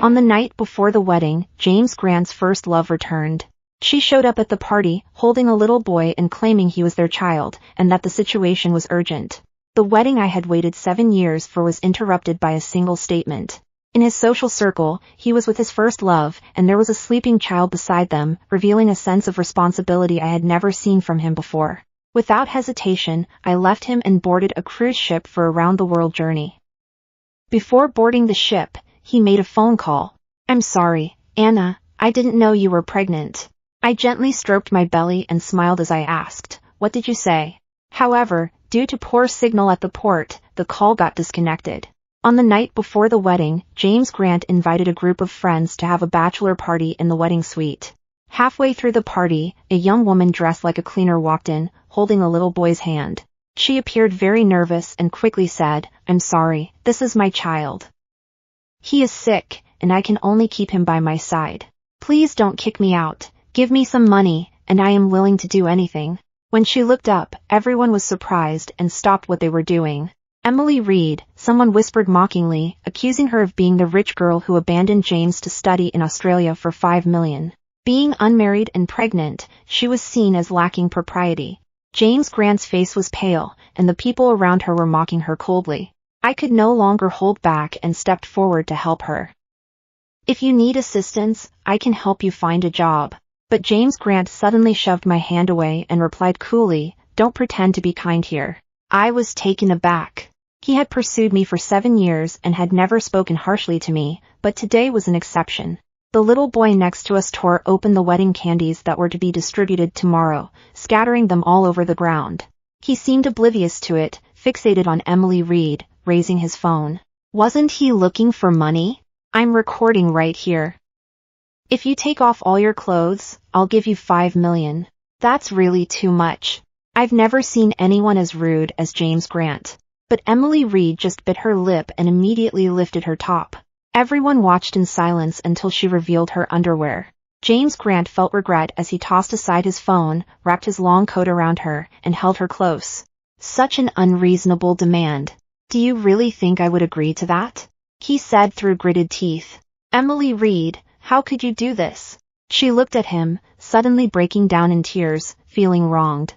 On the night before the wedding, James Grant's first love returned. She showed up at the party, holding a little boy and claiming he was their child, and that the situation was urgent. The wedding I had waited 7 years for was interrupted by a single statement. In his social circle, he was with his first love, and there was a sleeping child beside them, revealing a sense of responsibility I had never seen from him before. Without hesitation, I left him and boarded a cruise ship for a round-the-world journey. Before boarding the ship, he made a phone call. "I'm sorry, Anna, I didn't know you were pregnant." I gently stroked my belly and smiled as I asked, "What did you say?" However, due to poor signal at the port, the call got disconnected. On the night before the wedding, James Grant invited a group of friends to have a bachelor party in the wedding suite. Halfway through the party, a young woman dressed like a cleaner walked in, holding a little boy's hand. She appeared very nervous and quickly said, "I'm sorry, this is my child. He is sick, and I can only keep him by my side. Please don't kick me out. Give me some money, and I am willing to do anything." When she looked up, everyone was surprised and stopped what they were doing. "Emily Reed," someone whispered mockingly, accusing her of being the rich girl who abandoned James to study in Australia for $5 million. Being unmarried and pregnant, she was seen as lacking propriety. James Grant's face was pale, and the people around her were mocking her coldly. I could no longer hold back and stepped forward to help her. "If you need assistance, I can help you find a job." But James Grant suddenly shoved my hand away and replied coolly, "Don't pretend to be kind here." I was taken aback. He had pursued me for 7 years and had never spoken harshly to me, but today was an exception. The little boy next to us tore open the wedding candies that were to be distributed tomorrow, scattering them all over the ground. He seemed oblivious to it, fixated on Emily Reed, raising his phone. Wasn't he looking for money? "I'm recording right here. If you take off all your clothes, I'll give you $5 million. That's really too much." I've never seen anyone as rude as James Grant. But Emily Reed just bit her lip and immediately lifted her top. Everyone watched in silence until she revealed her underwear. James Grant felt regret as he tossed aside his phone, wrapped his long coat around her, and held her close. "Such an unreasonable demand. Do you really think I would agree to that?" he said through gritted teeth. "Emily Reed, how could you do this?" She looked at him, suddenly breaking down in tears, feeling wronged.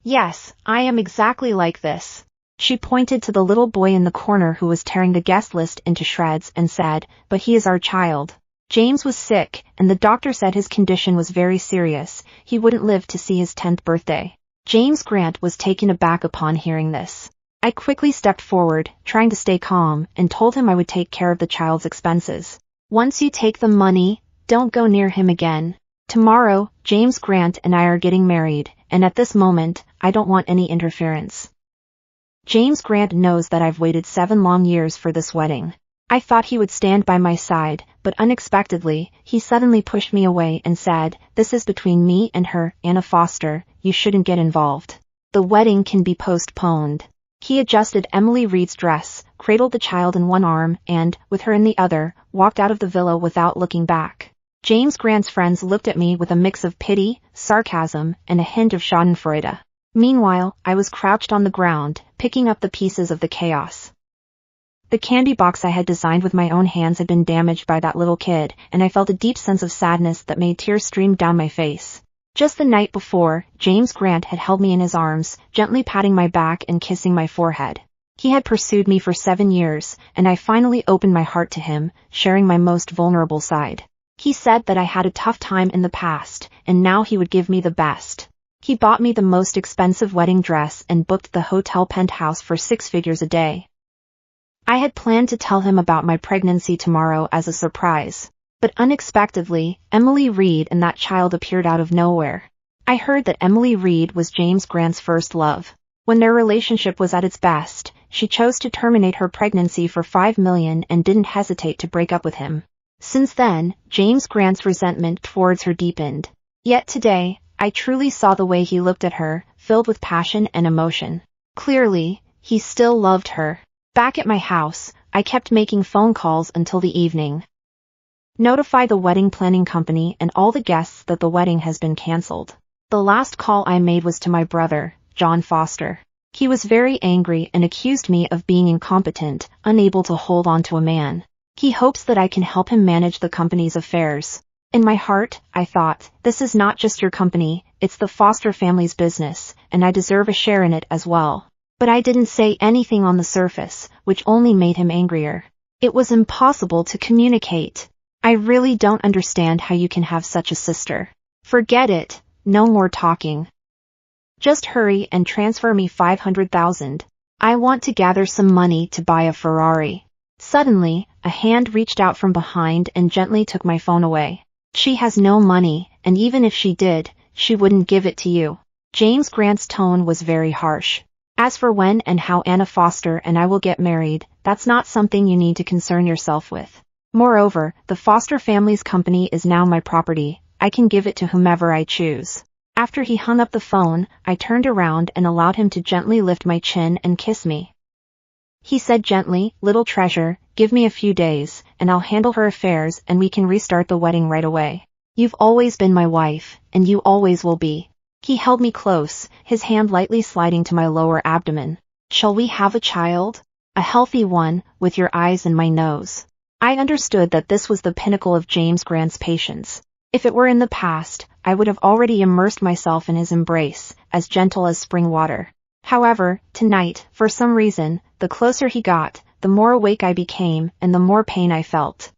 "Yes, I am exactly like this." She pointed to the little boy in the corner who was tearing the guest list into shreds and said, "But he is our child. James was sick, and the doctor said his condition was very serious. He wouldn't live to see his 10th birthday." James Grant was taken aback upon hearing this. I quickly stepped forward, trying to stay calm, and told him I would take care of the child's expenses. "Once you take the money, don't go near him again. Tomorrow, James Grant and I are getting married, and at this moment, I don't want any interference." James Grant knows that I've waited 7 long years for this wedding. I thought he would stand by my side, but unexpectedly, he suddenly pushed me away and said, "This is between me and her, Anna Foster, you shouldn't get involved. The wedding can be postponed." He adjusted Emily Reed's dress, cradled the child in one arm, and, with her in the other, walked out of the villa without looking back. James Grant's friends looked at me with a mix of pity, sarcasm, and a hint of schadenfreude. Meanwhile, I was crouched on the ground, picking up the pieces of the chaos. The candy box I had designed with my own hands had been damaged by that little kid, and I felt a deep sense of sadness that made tears stream down my face. Just the night before, James Grant had held me in his arms, gently patting my back and kissing my forehead. He had pursued me for 7 years, and I finally opened my heart to him, sharing my most vulnerable side. He said that I had a tough time in the past, and now he would give me the best. He bought me the most expensive wedding dress and booked the hotel penthouse for 6 figures a day. I had planned to tell him about my pregnancy tomorrow as a surprise. But unexpectedly, Emily Reed and that child appeared out of nowhere. I heard that Emily Reed was James Grant's first love. When their relationship was at its best, she chose to terminate her pregnancy for $5 million and didn't hesitate to break up with him. Since then, James Grant's resentment towards her deepened. Yet today, I truly saw the way he looked at her, filled with passion and emotion. Clearly, he still loved her. Back at my house, I kept making phone calls until the evening. Notify the wedding planning company and all the guests that the wedding has been cancelled. The last call I made was to my brother, John Foster. He was very angry and accused me of being incompetent, unable to hold on to a man. He hopes that I can help him manage the company's affairs. In my heart, I thought, this is not just your company, it's the Foster family's business, and I deserve a share in it as well. But I didn't say anything on the surface, which only made him angrier. It was impossible to communicate. I really don't understand how you can have such a sister. Forget it, no more talking. Just hurry and transfer me $500,000. I want to gather some money to buy a Ferrari. Suddenly, a hand reached out from behind and gently took my phone away. She has no money, and even if she did, she wouldn't give it to you. James Grant's tone was very harsh. As for when and how Anna Foster and I will get married, that's not something you need to concern yourself with. Moreover, the Foster family's company is now my property. I can give it to whomever I choose. After he hung up the phone, I turned around and allowed him to gently lift my chin and kiss me. He said gently, "Little treasure, give me a few days, and I'll handle her affairs and we can restart the wedding right away. You've always been my wife, and you always will be." He held me close, his hand lightly sliding to my lower abdomen. "Shall we have a child? A healthy one, with your eyes and my nose." I understood that this was the pinnacle of James Grant's patience. If it were in the past, I would have already immersed myself in his embrace, as gentle as spring water. However, tonight, for some reason, the closer he got, the more awake I became and the more pain I felt.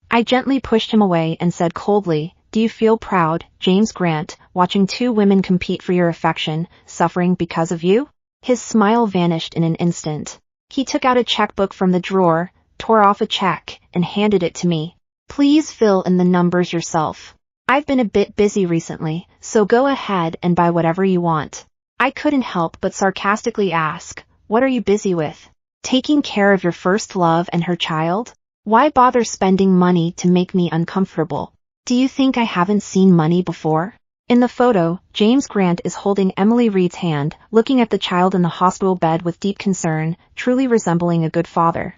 I gently pushed him away and said coldly, "Do you feel proud, James Grant, watching two women compete for your affection, suffering because of you?" His smile vanished in an instant. He took out a checkbook from the drawer, tore off a check, and handed it to me. "Please fill in the numbers yourself. I've been a bit busy recently, so go ahead and buy whatever you want." I couldn't help but sarcastically ask, "What are you busy with? Taking care of your first love and her child? Why bother spending money to make me uncomfortable? Do you think I haven't seen money before?" In the photo, James Grant is holding Emily Reed's hand, looking at the child in the hospital bed with deep concern, truly resembling a good father.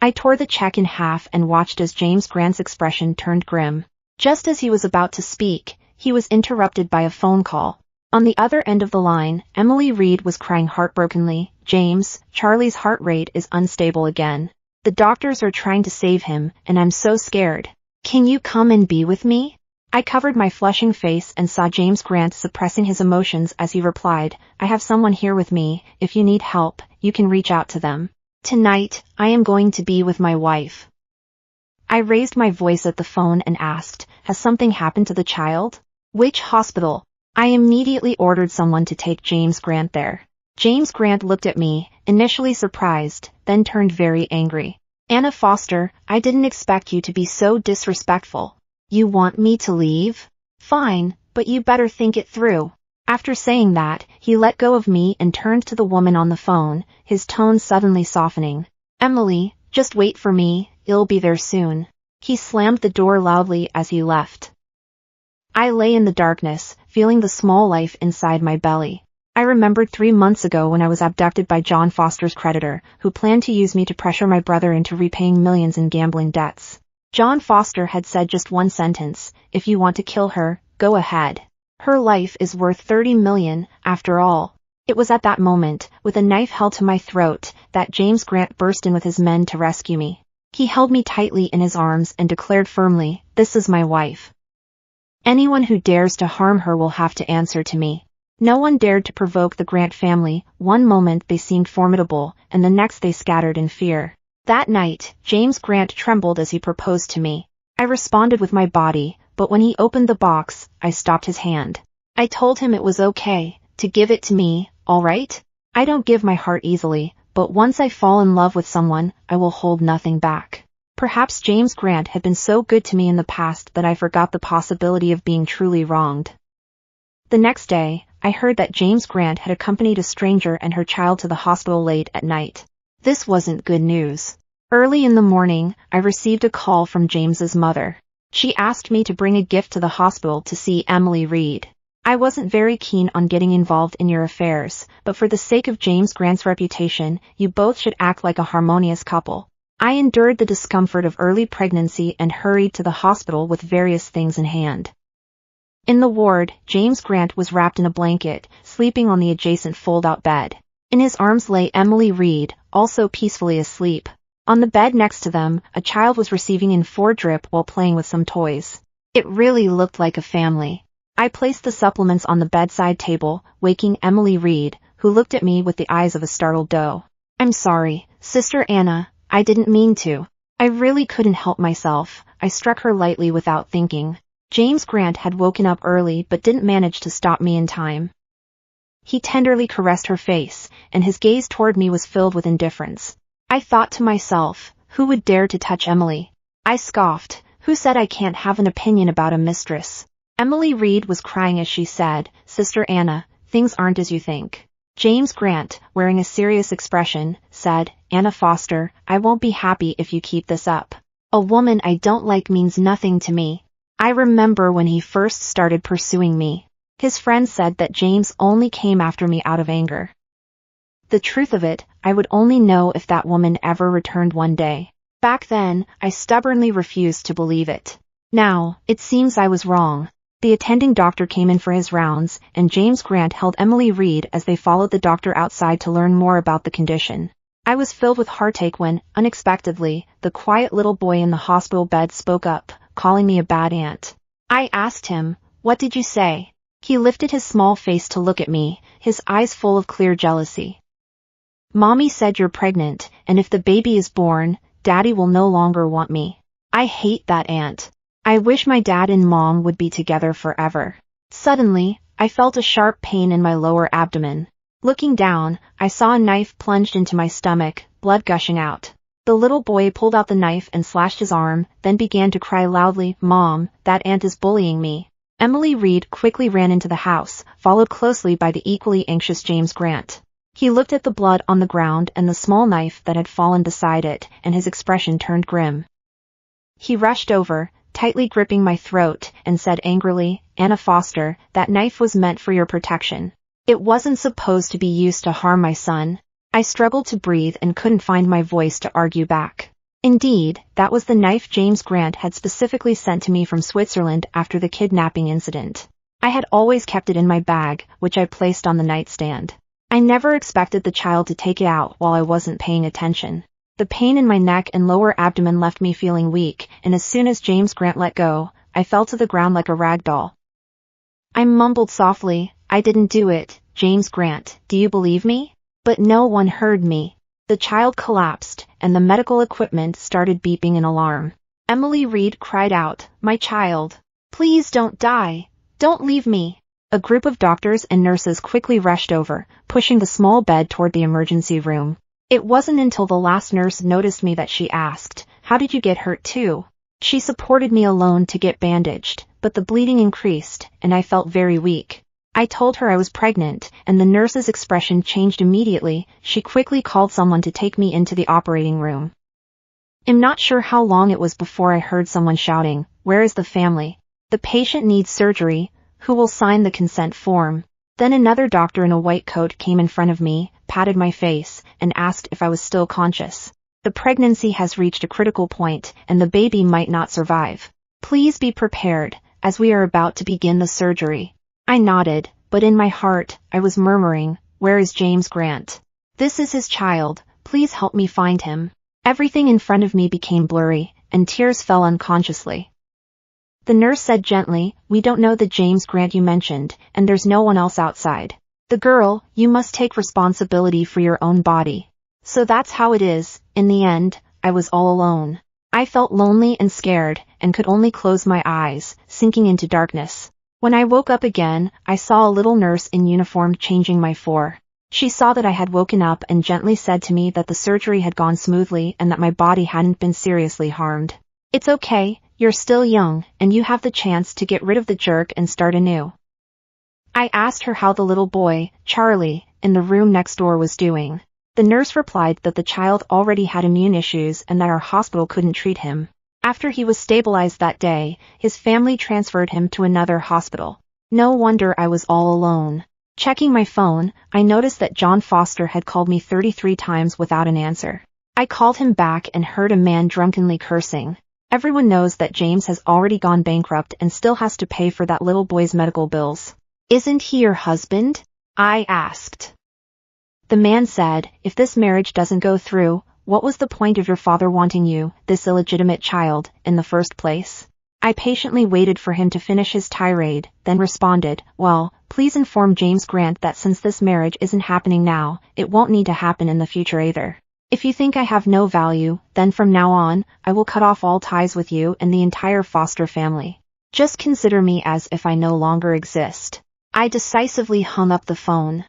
I tore the check in half and watched as James Grant's expression turned grim. Just as he was about to speak, he was interrupted by a phone call. On the other end of the line, Emily Reed was crying heartbrokenly, "James, Charlie's heart rate is unstable again. The doctors are trying to save him, and I'm so scared. Can you come and be with me?" I covered my flushing face and saw James Grant suppressing his emotions as he replied, "I have someone here with me. If you need help, you can reach out to them. Tonight, I am going to be with my wife." I raised my voice at the phone and asked, "Has something happened to the child? Which hospital?" I immediately ordered someone to take James Grant there. James Grant looked at me, initially surprised, then turned very angry. "Anna Foster, I didn't expect you to be so disrespectful. You want me to leave? Fine, but you better think it through." After saying that, he let go of me and turned to the woman on the phone, his tone suddenly softening. "Emily, just wait for me, I'll be there soon." He slammed the door loudly as he left. I lay in the darkness, feeling the small life inside my belly. I remembered 3 months ago when I was abducted by John Foster's creditor, who planned to use me to pressure my brother into repaying millions in gambling debts. John Foster had said just one sentence, "If you want to kill her, go ahead. Her life is worth 30 million, after all." It was at that moment, with a knife held to my throat, that James Grant burst in with his men to rescue me. He held me tightly in his arms and declared firmly, "This is my wife. Anyone who dares to harm her will have to answer to me." No one dared to provoke the Grant family. One moment they seemed formidable, and the next they scattered in fear. That night, James Grant trembled as he proposed to me. I responded with my body, but when he opened the box, I stopped his hand. I told him it was okay, to give it to me, all right? I don't give my heart easily, but once I fall in love with someone, I will hold nothing back. Perhaps James Grant had been so good to me in the past that I forgot the possibility of being truly wronged. The next day, I heard that James Grant had accompanied a stranger and her child to the hospital late at night. This wasn't good news. Early in the morning, I received a call from James's mother. She asked me to bring a gift to the hospital to see Emily Reed. I wasn't very keen on getting involved in your affairs, but for the sake of James Grant's reputation, you both should act like a harmonious couple. I endured the discomfort of early pregnancy and hurried to the hospital with various things in hand. In the ward, James Grant was wrapped in a blanket, sleeping on the adjacent fold-out bed. In his arms lay Emily Reed, also peacefully asleep. On the bed next to them, a child was receiving in-4 drip while playing with some toys. It really looked like a family. I placed the supplements on the bedside table, waking Emily Reed, who looked at me with the eyes of a startled doe. "I'm sorry, Sister Anna, I didn't mean to. I really couldn't help myself," I struck her lightly without thinking. James Grant had woken up early but didn't manage to stop me in time. He tenderly caressed her face, and his gaze toward me was filled with indifference. I thought to myself, who would dare to touch Emily? I scoffed, who said I can't have an opinion about a mistress? Emily Reed was crying as she said, "Sister Anna, things aren't as you think." James Grant, wearing a serious expression, said, "Anna Foster, I won't be happy if you keep this up. A woman I don't like means nothing to me. I remember when he first started pursuing me. His friends said that James only came after me out of anger. The truth of it, I would only know if that woman ever returned one day. Back then, I stubbornly refused to believe it. Now, it seems I was wrong." The attending doctor came in for his rounds, and James Grant held Emily Reed as they followed the doctor outside to learn more about the condition. I was filled with heartache when, unexpectedly, the quiet little boy in the hospital bed spoke up, calling me a bad aunt. I asked him, "What did you say?" He lifted his small face to look at me, his eyes full of clear jealousy. "Mommy said you're pregnant, and if the baby is born, Daddy will no longer want me. I hate that aunt. I wish my dad and mom would be together forever." Suddenly, I felt a sharp pain in my lower abdomen. Looking down, I saw a knife plunged into my stomach, blood gushing out. The little boy pulled out the knife and slashed his arm, then began to cry loudly, "Mom, that aunt is bullying me." Emily Reed quickly ran into the house, followed closely by the equally anxious James Grant. He looked at the blood on the ground and the small knife that had fallen beside it, and his expression turned grim. He rushed over, tightly gripping my throat, and said angrily, "Anna Foster, that knife was meant for your protection. It wasn't supposed to be used to harm my son." I struggled to breathe and couldn't find my voice to argue back. Indeed, that was the knife James Grant had specifically sent to me from Switzerland after the kidnapping incident. I had always kept it in my bag, which I placed on the nightstand. I never expected the child to take it out while I wasn't paying attention. The pain in my neck and lower abdomen left me feeling weak, and as soon as James Grant let go, I fell to the ground like a rag doll. I mumbled softly, "I didn't do it, James Grant, do you believe me?" But no one heard me. The child collapsed, and the medical equipment started beeping in alarm. Emily Reed cried out, "My child! Please don't die! Don't leave me!" A group of doctors and nurses quickly rushed over, pushing the small bed toward the emergency room. It wasn't until the last nurse noticed me that she asked, "How did you get hurt too?" She supported me alone to get bandaged, but the bleeding increased, and I felt very weak. I told her I was pregnant, and the nurse's expression changed immediately. She quickly called someone to take me into the operating room. I'm not sure how long it was before I heard someone shouting, "Where is the family? The patient needs surgery. Who will sign the consent form?" Then another doctor in a white coat came in front of me, patted my face, and asked if I was still conscious. "The pregnancy has reached a critical point, and the baby might not survive. Please be prepared, as we are about to begin the surgery." I nodded, but in my heart, I was murmuring, "Where is James Grant? This is his child, please help me find him." Everything in front of me became blurry, and tears fell unconsciously. The nurse said gently, "We don't know the James Grant you mentioned, and there's no one else outside. The girl, you must take responsibility for your own body." So that's how it is. In the end, I was all alone. I felt lonely and scared, and could only close my eyes, sinking into darkness. When I woke up again, I saw a little nurse in uniform changing my for. She saw that I had woken up and gently said to me that the surgery had gone smoothly and that my body hadn't been seriously harmed. "It's okay, you're still young, and you have the chance to get rid of the jerk and start anew." I asked her how the little boy, Charlie, in the room next door was doing. The nurse replied that the child already had immune issues and that our hospital couldn't treat him. After he was stabilized that day, his family transferred him to another hospital. No wonder I was all alone. Checking my phone, I noticed that John Foster had called me 33 times without an answer. I called him back and heard a man drunkenly cursing. Everyone knows that James has already gone bankrupt and still has to pay for that little boy's medical bills. "Isn't he your husband?" I asked. The man said, "If this marriage doesn't go through, what was the point of your father wanting you, this illegitimate child, in the first place? I patiently waited for him to finish his tirade, then responded, well, please inform James Grant that since this marriage isn't happening now, it won't need to happen in the future either. If you think I have no value, then from now on, I will cut off all ties with you and the entire Foster family. Just consider me as if I no longer exist. I decisively hung up the phone.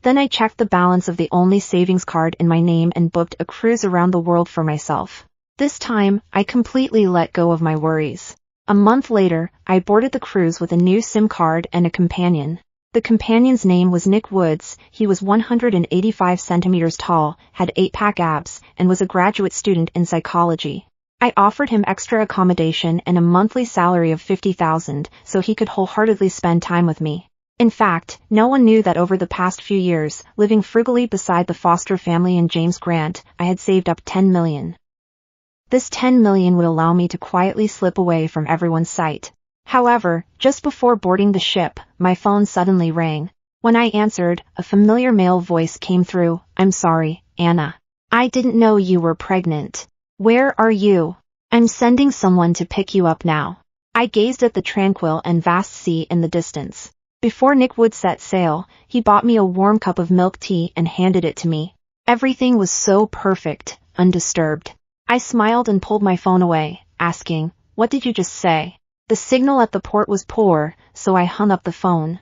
Then I checked the balance of the only savings card in my name and booked a cruise around the world for myself. This time, I completely let go of my worries. A month later, I boarded the cruise with a new SIM card and a companion. The companion's name was Nick Woods. He was 185 centimeters tall, had 8-pack abs, and was a graduate student in psychology. I offered him extra accommodation and a monthly salary of $50,000 so he could wholeheartedly spend time with me. In fact, no one knew that over the past few years, living frugally beside the Foster family and James Grant, I had saved up $10 million. This $10 million would allow me to quietly slip away from everyone's sight. However, just before boarding the ship, my phone suddenly rang. When I answered, a familiar male voice came through. I'm sorry, Anna. I didn't know you were pregnant. Where are you? I'm sending someone to pick you up now. I gazed at the tranquil and vast sea in the distance. Before Nick Woods set sail, he bought me a warm cup of milk tea and handed it to me. Everything was so perfect, undisturbed. I smiled and pulled my phone away, asking, what did you just say? The signal at the port was poor, so I hung up the phone.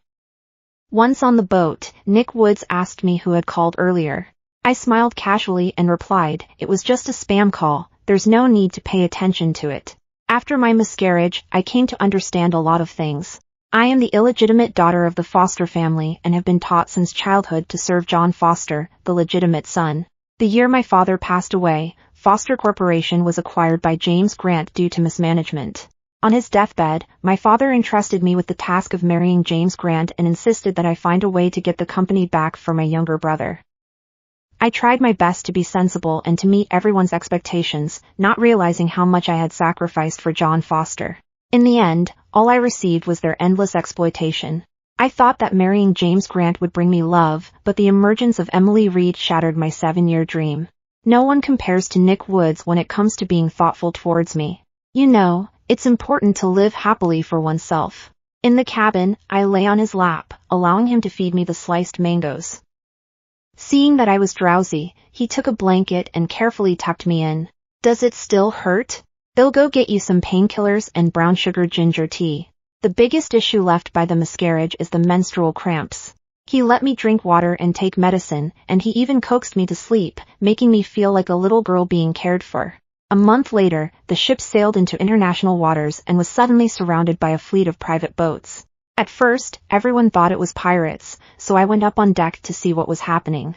Once on the boat, Nick Woods asked me who had called earlier. I smiled casually and replied, it was just a spam call, there's no need to pay attention to it. After my miscarriage, I came to understand a lot of things. I am the illegitimate daughter of the Foster family and have been taught since childhood to serve John Foster, the legitimate son. The year my father passed away, Foster Corporation was acquired by James Grant due to mismanagement. On his deathbed, my father entrusted me with the task of marrying James Grant and insisted that I find a way to get the company back for my younger brother. I tried my best to be sensible and to meet everyone's expectations, not realizing how much I had sacrificed for John Foster. In the end, all I received was their endless exploitation. I thought that marrying James Grant would bring me love, but the emergence of Emily Reed shattered my 7-year dream. No one compares to Nick Woods when it comes to being thoughtful towards me. You know, it's important to live happily for oneself. In the cabin, I lay on his lap, allowing him to feed me the sliced mangoes. Seeing that I was drowsy, he took a blanket and carefully tucked me in. Does it still hurt? They'll go get you some painkillers and brown sugar ginger tea. The biggest issue left by the miscarriage is the menstrual cramps. He let me drink water and take medicine, and he even coaxed me to sleep, making me feel like a little girl being cared for. A month later, the ship sailed into international waters and was suddenly surrounded by a fleet of private boats. At first, everyone thought it was pirates, so I went up on deck to see what was happening.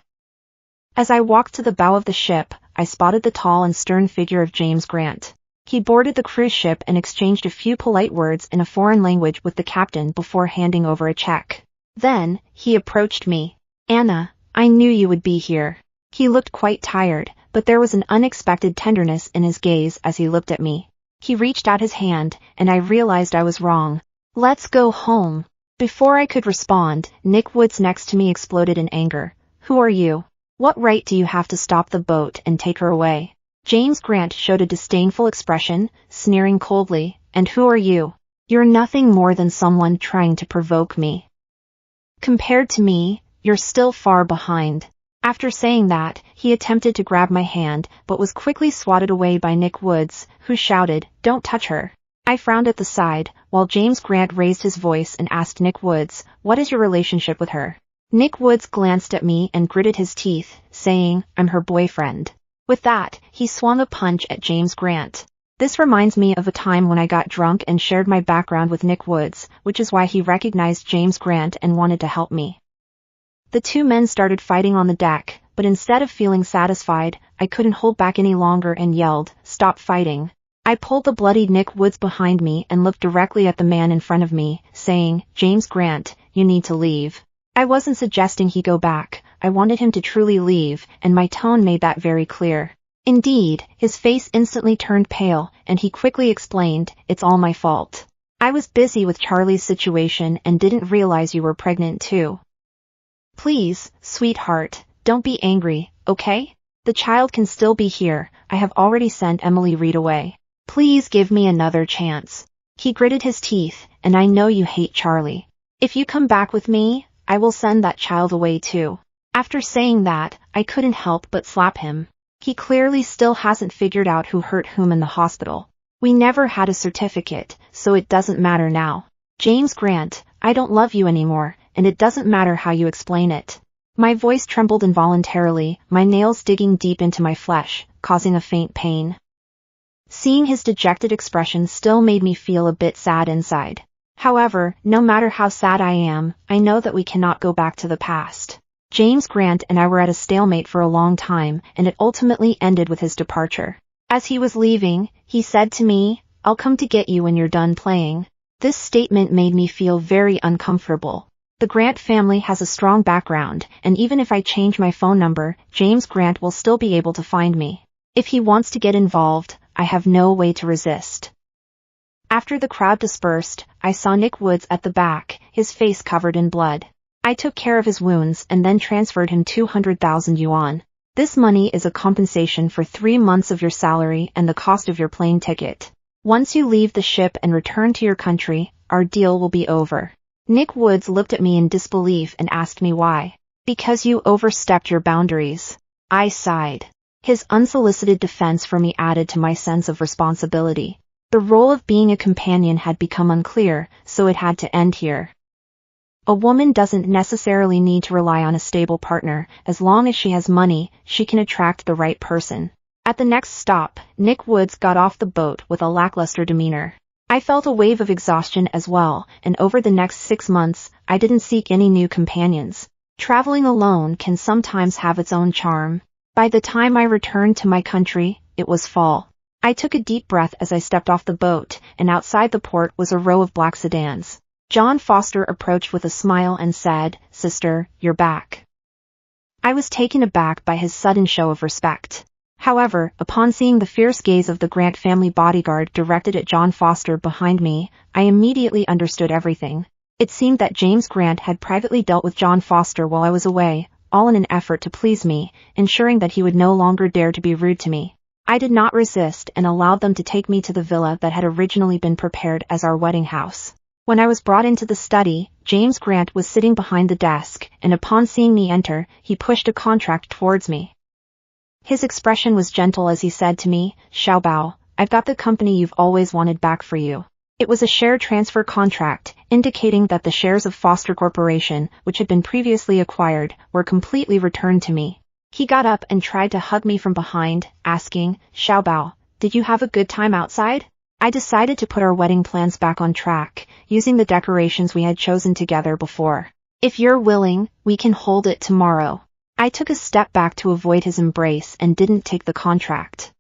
As I walked to the bow of the ship, I spotted the tall and stern figure of James Grant. He boarded the cruise ship and exchanged a few polite words in a foreign language with the captain before handing over a check. Then, he approached me. Anna, I knew you would be here. He looked quite tired, but there was an unexpected tenderness in his gaze as he looked at me. He reached out his hand, and I realized I was wrong. Let's go home. Before I could respond, Nick Woods next to me exploded in anger. Who are you? What right do you have to stop the boat and take her away? James Grant showed a disdainful expression, sneering coldly, and who are you? You're nothing more than someone trying to provoke me. Compared to me, you're still far behind. After saying that, he attempted to grab my hand, but was quickly swatted away by Nick Woods, who shouted, "Don't touch her." I frowned at the side, while James Grant raised his voice and asked Nick Woods, "What is your relationship with her?" Nick Woods glanced at me and gritted his teeth, saying, "I'm her boyfriend." With that, he swung a punch at James Grant. This reminds me of a time when I got drunk and shared my background with Nick Woods, which is why he recognized James Grant and wanted to help me. The two men started fighting on the deck, but instead of feeling satisfied, I couldn't hold back any longer and yelled, "Stop fighting." I pulled the bloodied Nick Woods behind me and looked directly at the man in front of me, saying, "James Grant, you need to leave." I wasn't suggesting he go back, I wanted him to truly leave, and my tone made that very clear. Indeed, his face instantly turned pale, and he quickly explained, "It's all my fault. I was busy with Charlie's situation and didn't realize you were pregnant too. Please, sweetheart, don't be angry, okay? The child can still be here. I have already sent Emily Reed away. Please give me another chance. He gritted his teeth, and I know you hate Charlie. If you come back with me, I will send that child away too. After saying that, I couldn't help but slap him. He clearly still hasn't figured out who hurt whom in the hospital. We never had a certificate, so it doesn't matter now. James Grant, I don't love you anymore, and it doesn't matter how you explain it. My voice trembled involuntarily, my nails digging deep into my flesh, causing a faint pain. Seeing his dejected expression still made me feel a bit sad inside. However, no matter how sad I am, I know that we cannot go back to the past. James Grant and I were at a stalemate for a long time, and it ultimately ended with his departure. As he was leaving, he said to me, "I'll come to get you when you're done playing." This statement made me feel very uncomfortable. The Grant family has a strong background, and even if I change my phone number, James Grant will still be able to find me. If he wants to get involved, I have no way to resist. After the crowd dispersed, I saw Nick Woods at the back, his face covered in blood. I took care of his wounds and then transferred him 200,000 yuan. This money is a compensation for 3 months of your salary and the cost of your plane ticket. Once you leave the ship and return to your country, our deal will be over. Nick Woods looked at me in disbelief and asked me why. Because you overstepped your boundaries. I sighed. His unsolicited defense for me added to my sense of responsibility. The role of being a companion had become unclear, so it had to end here. A woman doesn't necessarily need to rely on a stable partner. As long as she has money, she can attract the right person. At the next stop, Nick Woods got off the boat with a lackluster demeanor. I felt a wave of exhaustion as well, and over the next 6 months, I didn't seek any new companions. Traveling alone can sometimes have its own charm. By the time I returned to my country, it was fall. I took a deep breath as I stepped off the boat, and outside the port was a row of black sedans. John Foster approached with a smile and said, "Sister, you're back." I was taken aback by his sudden show of respect. However, upon seeing the fierce gaze of the Grant family bodyguard directed at John Foster behind me, I immediately understood everything. It seemed that James Grant had privately dealt with John Foster while I was away, all in an effort to please me, ensuring that he would no longer dare to be rude to me. I did not resist and allowed them to take me to the villa that had originally been prepared as our wedding house. When I was brought into the study, James Grant was sitting behind the desk, and upon seeing me enter, he pushed a contract towards me. His expression was gentle as he said to me, "Xiaobao, I've got the company you've always wanted back for you." It was a share transfer contract, indicating that the shares of Foster Corporation, which had been previously acquired, were completely returned to me. He got up and tried to hug me from behind, asking, "Xiaobao, did you have a good time outside?" I decided to put our wedding plans back on track, using the decorations we had chosen together before. "If you're willing, we can hold it tomorrow." I took a step back to avoid his embrace and didn't take the contract.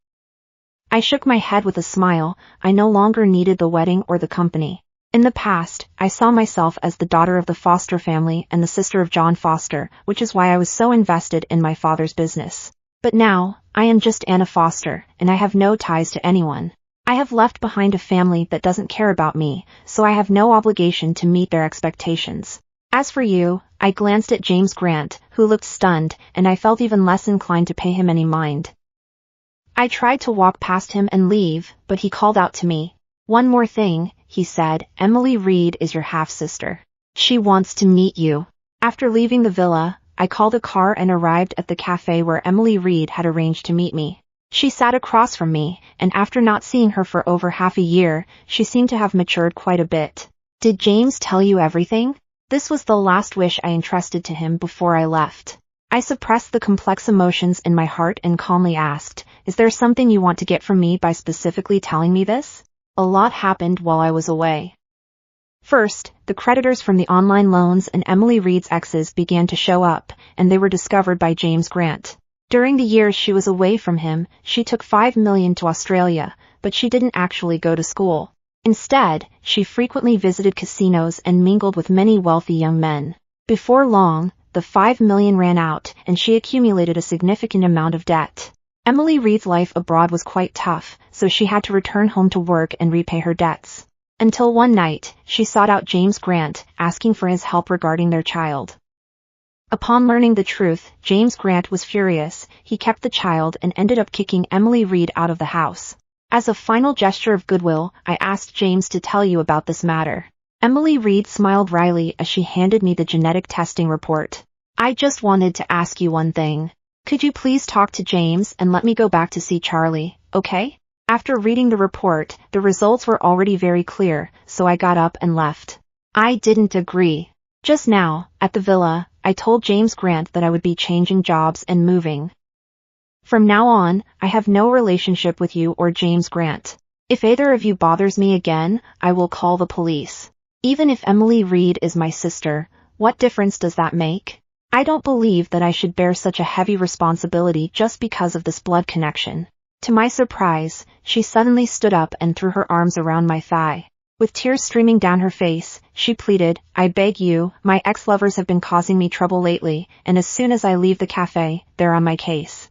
I shook my head with a smile. I no longer needed the wedding or the company. In the past, I saw myself as the daughter of the Foster family and the sister of John Foster, which is why I was so invested in my father's business. But now, I am just Anna Foster, and I have no ties to anyone. I have left behind a family that doesn't care about me, so I have no obligation to meet their expectations. As for you, I glanced at James Grant, who looked stunned, and I felt even less inclined to pay him any mind. I tried to walk past him and leave, but he called out to me. "One more thing," he said, "Emily Reed is your half-sister. She wants to meet you." After leaving the villa, I called a car and arrived at the cafe where Emily Reed had arranged to meet me. She sat across from me, and after not seeing her for over half a year, she seemed to have matured quite a bit. "Did James tell you everything?" This was the last wish I entrusted to him before I left. I suppressed the complex emotions in my heart and calmly asked, "Is there something you want to get from me by specifically telling me this?" A lot happened while I was away. First, the creditors from the online loans and Emily Reed's exes began to show up, and they were discovered by James Grant. During the years she was away from him, she took $5 million to Australia, but she didn't actually go to school. Instead, she frequently visited casinos and mingled with many wealthy young men. Before long, the $5 million ran out, and she accumulated a significant amount of debt. Emily Reed's life abroad was quite tough, so she had to return home to work and repay her debts. Until one night, she sought out James Grant, asking for his help regarding their child. Upon learning the truth, James Grant was furious. He kept the child and ended up kicking Emily Reed out of the house. As a final gesture of goodwill, I asked James to tell you about this matter. Emily Reed smiled wryly as she handed me the genetic testing report. I just wanted to ask you one thing. Could you please talk to James and let me go back to see Charlie, okay? After reading the report, the results were already very clear, so I got up and left. I didn't agree. Just now, at the villa, I told James Grant that I would be changing jobs and moving. From now on, I have no relationship with you or James Grant. If either of you bothers me again, I will call the police. Even if Emily Reed is my sister, what difference does that make? I don't believe that I should bear such a heavy responsibility just because of this blood connection. To my surprise, she suddenly stood up and threw her arms around my thigh. With tears streaming down her face, she pleaded, I beg you, my ex-lovers have been causing me trouble lately, and as soon as I leave the cafe, they're on my case.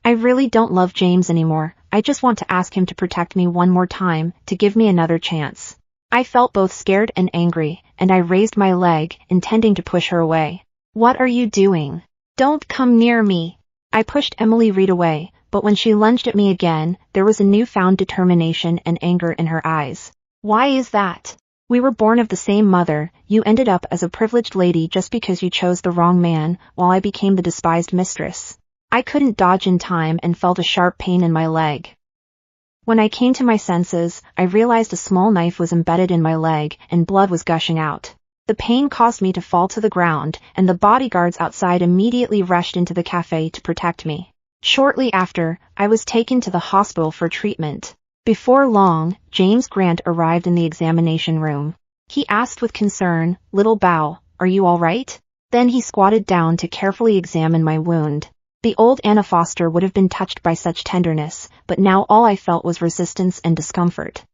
I really don't love James anymore. I just want to ask him to protect me one more time, to give me another chance. I felt both scared and angry, and I raised my leg, intending to push her away. What are you doing? Don't come near me. I pushed Emily Reed away, but when she lunged at me again, there was a newfound determination and anger in her eyes. Why is that? We were born of the same mother. You ended up as a privileged lady just because you chose the wrong man, while I became the despised mistress. I couldn't dodge in time and felt a sharp pain in my leg. When I came to my senses, I realized a small knife was embedded in my leg and blood was gushing out. The pain caused me to fall to the ground, and the bodyguards outside immediately rushed into the cafe to protect me. Shortly after, I was taken to the hospital for treatment. Before long, James Grant arrived in the examination room. He asked with concern, Little Bao, are you all right? Then he squatted down to carefully examine my wound. The old Anna Foster would have been touched by such tenderness, but now all I felt was resistance and discomfort.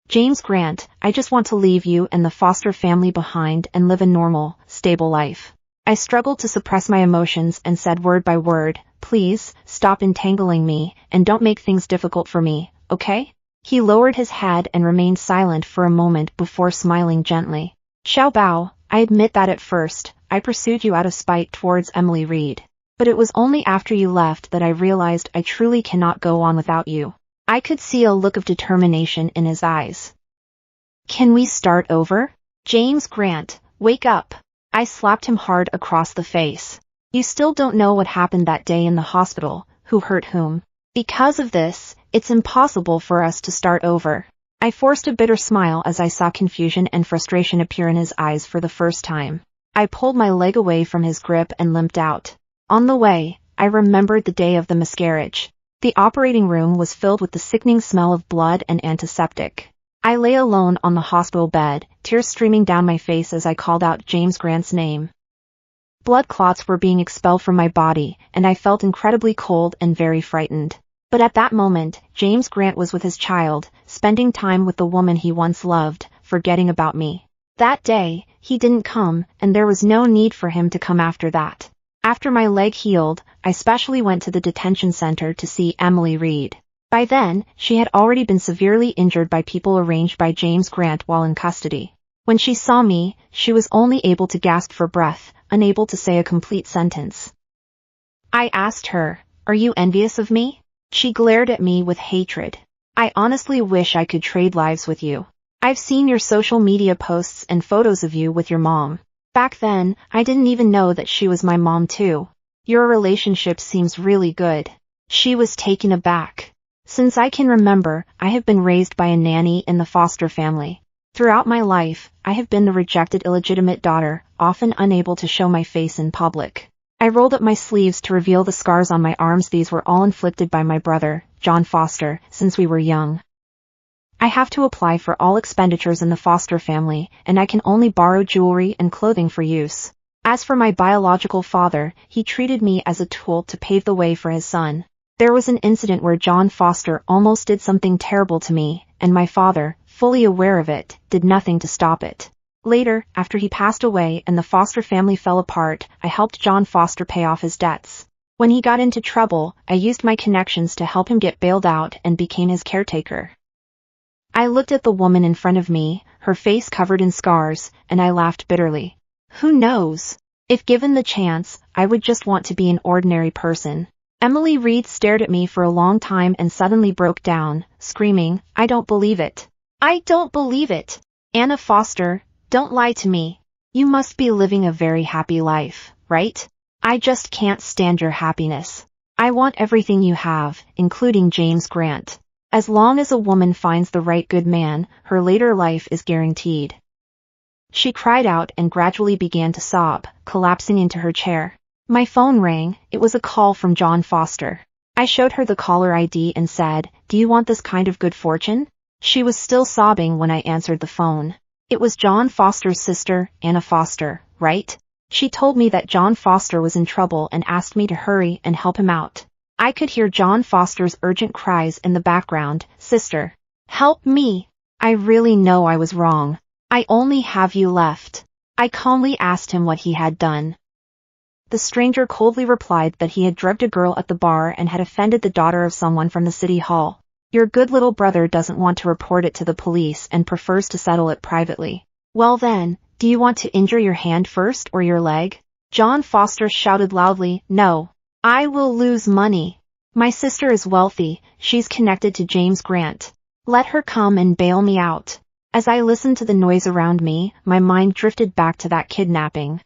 James Grant, I just want to leave you and the Foster family behind and live a normal, stable life. I struggled to suppress my emotions and said word by word, please, stop entangling me, and don't make things difficult for me, okay? He lowered his head and remained silent for a moment before smiling gently. Xiao Bao, I admit that at first, I pursued you out of spite towards Emily Reed. But it was only after you left that I realized I truly cannot go on without you. I could see a look of determination in his eyes. Can we start over? James Grant, wake up. I slapped him hard across the face. You still don't know what happened that day in the hospital, who hurt whom. Because of this, it's impossible for us to start over. I forced a bitter smile as I saw confusion and frustration appear in his eyes for the first time. I pulled my leg away from his grip and limped out. On the way, I remembered the day of the miscarriage. The operating room was filled with the sickening smell of blood and antiseptic. I lay alone on the hospital bed, tears streaming down my face as I called out James Grant's name. Blood clots were being expelled from my body, and I felt incredibly cold and very frightened. But at that moment, James Grant was with his child, spending time with the woman he once loved, forgetting about me. That day, he didn't come, and there was no need for him to come after that. After my leg healed, I specially went to the detention center to see Emily Reed. By then, she had already been severely injured by people arranged by James Grant while in custody. When she saw me, she was only able to gasp for breath, unable to say a complete sentence. I asked her, are you envious of me? She glared at me with hatred. I honestly wish I could trade lives with you. I've seen your social media posts and photos of you with your mom. Back then, I didn't even know that she was my mom too. Your relationship seems really good. She was taken aback. Since I can remember, I have been raised by a nanny in the Foster family. Throughout my life, I have been the rejected illegitimate daughter, often unable to show my face in public. I rolled up my sleeves to reveal the scars on my arms. These were all inflicted by my brother, John Foster, since we were young. I have to apply for all expenditures in the Foster family, and I can only borrow jewelry and clothing for use. As for my biological father, he treated me as a tool to pave the way for his son. There was an incident where John Foster almost did something terrible to me, and my father, fully aware of it, did nothing to stop it. Later, after he passed away and the Foster family fell apart, I helped John Foster pay off his debts. When he got into trouble, I used my connections to help him get bailed out and became his caretaker. I looked at the woman in front of me, her face covered in scars, and I laughed bitterly. Who knows? If given the chance, I would just want to be an ordinary person. Emily Reed stared at me for a long time and suddenly broke down, screaming, I don't believe it. I don't believe it. Anna Foster, don't lie to me. You must be living a very happy life, right? I just can't stand your happiness. I want everything you have, including James Grant. As long as a woman finds the right good man, her later life is guaranteed. She cried out and gradually began to sob, collapsing into her chair. My phone rang. It was a call from John Foster. I showed her the caller ID and said, Do you want this kind of good fortune? She was still sobbing when I answered the phone. It was John Foster's sister, Anna Foster, right? She told me that John Foster was in trouble and asked me to hurry and help him out. I could hear John Foster's urgent cries in the background, Sister, help me. I really know I was wrong. I only have you left. I calmly asked him what he had done. The stranger coldly replied that he had drugged a girl at the bar and had offended the daughter of someone from the city hall. Your good little brother doesn't want to report it to the police and prefers to settle it privately. Well then, do you want to injure your hand first or your leg? John Foster shouted loudly, No. I will lose money. My sister is wealthy, she's connected to James Grant. Let her come and bail me out. As I listened to the noise around me, my mind drifted back to that kidnapping.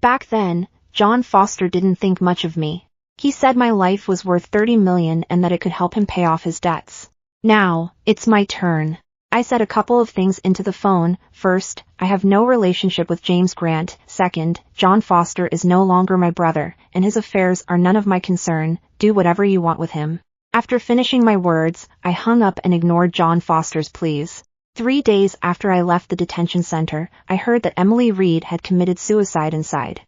Back then, John Foster didn't think much of me. He said my life was worth $30 million and that it could help him pay off his debts. Now, it's my turn. I said a couple of things into the phone. First, I have no relationship with James Grant. Second, John Foster is no longer my brother, and his affairs are none of my concern. Do whatever you want with him. After finishing my words, I hung up and ignored John Foster's pleas. 3 days after I left the detention center, I heard that Emily Reed had committed suicide inside.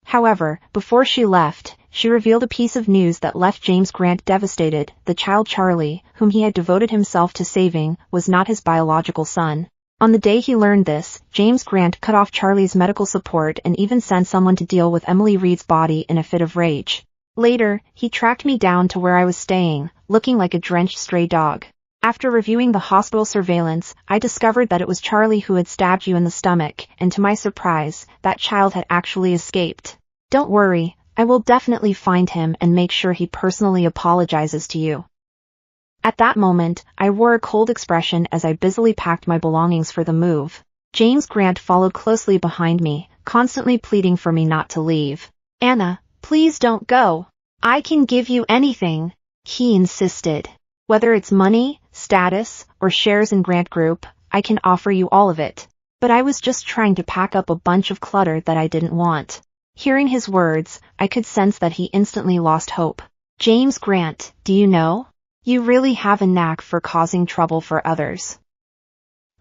However, before she left, she revealed a piece of news that left James Grant devastated. The child Charlie, whom he had devoted himself to saving, was not his biological son. On the day he learned this, James Grant cut off Charlie's medical support and even sent someone to deal with Emily Reed's body in a fit of rage. Later, he tracked me down to where I was staying, looking like a drenched stray dog. After reviewing the hospital surveillance, I discovered that it was Charlie who had stabbed you in the stomach, and to my surprise, that child had actually escaped. Don't worry, I will definitely find him and make sure he personally apologizes to you. At that moment, I wore a cold expression as I busily packed my belongings for the move. James Grant followed closely behind me, constantly pleading for me not to leave. Anna, please don't go. I can give you anything, he insisted. Whether it's money, status, or shares in Grant Group, I can offer you all of it. But I was just trying to pack up a bunch of clutter that I didn't want. Hearing his words, I could sense that he instantly lost hope. James Grant, do you know? You really have a knack for causing trouble for others.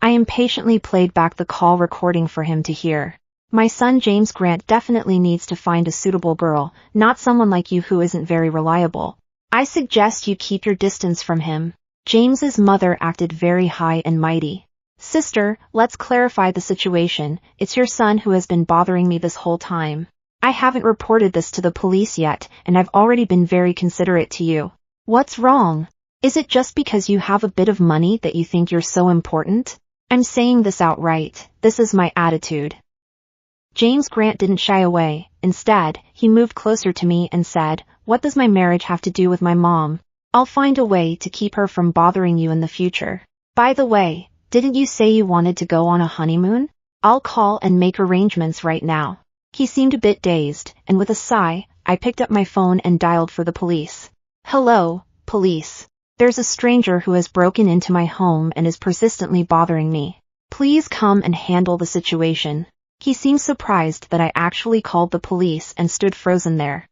I impatiently played back the call recording for him to hear. My son James Grant definitely needs to find a suitable girl, not someone like you who isn't very reliable. I suggest you keep your distance from him. James's mother acted very high and mighty. Sister, let's clarify the situation. It's your son who has been bothering me this whole time. I haven't reported this to the police yet, and I've already been very considerate to you. What's wrong? Is it just because you have a bit of money that you think you're so important? I'm saying this outright. This is my attitude. James Grant didn't shy away. Instead, he moved closer to me and said, What does my marriage have to do with my mom? I'll find a way to keep her from bothering you in the future. By the way, didn't you say you wanted to go on a honeymoon? I'll call and make arrangements right now. He seemed a bit dazed, and with a sigh, I picked up my phone and dialed for the police. Hello, police. There's a stranger who has broken into my home and is persistently bothering me. Please come and handle the situation. He seemed surprised that I actually called the police and stood frozen there.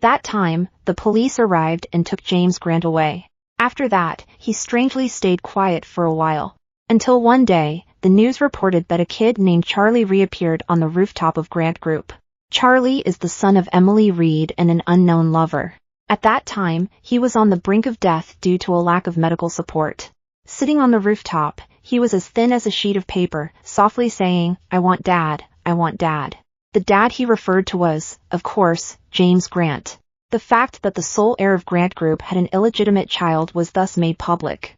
That time, the police arrived and took James Grant away. After that, he strangely stayed quiet for a while. Until one day, the news reported that a kid named Charlie reappeared on the rooftop of Grant Group. Charlie is the son of Emily Reed and an unknown lover. At that time, he was on the brink of death due to a lack of medical support. Sitting on the rooftop, he was as thin as a sheet of paper, softly saying, I want Dad, I want Dad. The dad he referred to was, of course, James Grant. The fact that the sole heir of Grant Group had an illegitimate child was thus made public.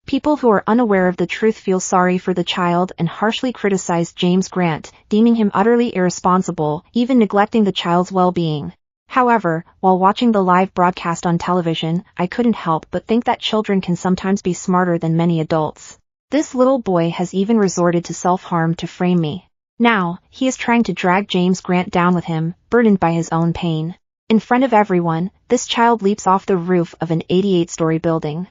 People who are unaware of the truth feel sorry for the child and harshly criticize James Grant, deeming him utterly irresponsible, even neglecting the child's well-being. However, while watching the live broadcast on television, I couldn't help but think that children can sometimes be smarter than many adults. This little boy has even resorted to self-harm to frame me. Now, he is trying to drag James Grant down with him, burdened by his own pain. In front of everyone, this child leaps off the roof of an 88-story building.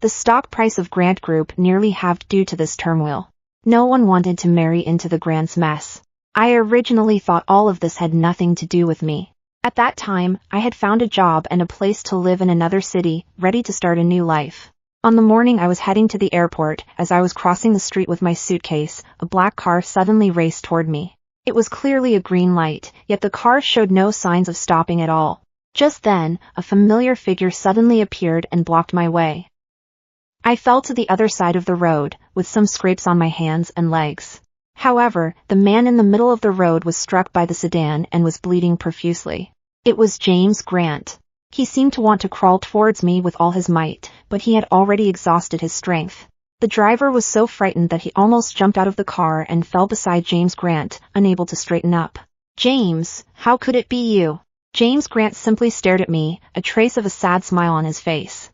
The stock price of Grant Group nearly halved due to this turmoil. No one wanted to marry into the Grant's mess. I originally thought all of this had nothing to do with me. At that time, I had found a job and a place to live in another city, ready to start a new life. On the morning I was heading to the airport, as I was crossing the street with my suitcase, a black car suddenly raced toward me. It was clearly a green light, yet the car showed no signs of stopping at all. Just then, a familiar figure suddenly appeared and blocked my way. I fell to the other side of the road, with some scrapes on my hands and legs. However, the man in the middle of the road was struck by the sedan and was bleeding profusely. It was James Grant. He seemed to want to crawl towards me with all his might, but he had already exhausted his strength. The driver was so frightened that he almost jumped out of the car and fell beside James Grant, unable to straighten up. "James, how could it be you?" James Grant simply stared at me, a trace of a sad smile on his face.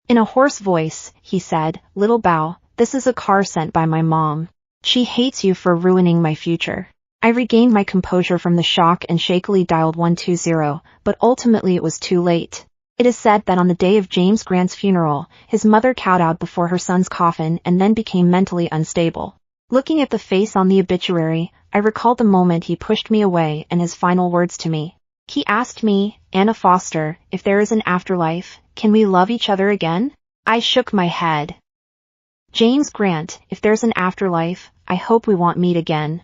In a hoarse voice, he said, "Little Bao, this is a car sent by my mom. She hates you for ruining my future." I regained my composure from the shock and shakily dialed 120, but ultimately it was too late. It is said that on the day of James Grant's funeral, his mother kowtowed before her son's coffin and then became mentally unstable. Looking at the face on the obituary, I recalled the moment he pushed me away and his final words to me. He asked me, "Anna Foster, if there is an afterlife, can we love each other again?" I shook my head. "James Grant, if there's an afterlife, I hope we won't meet again."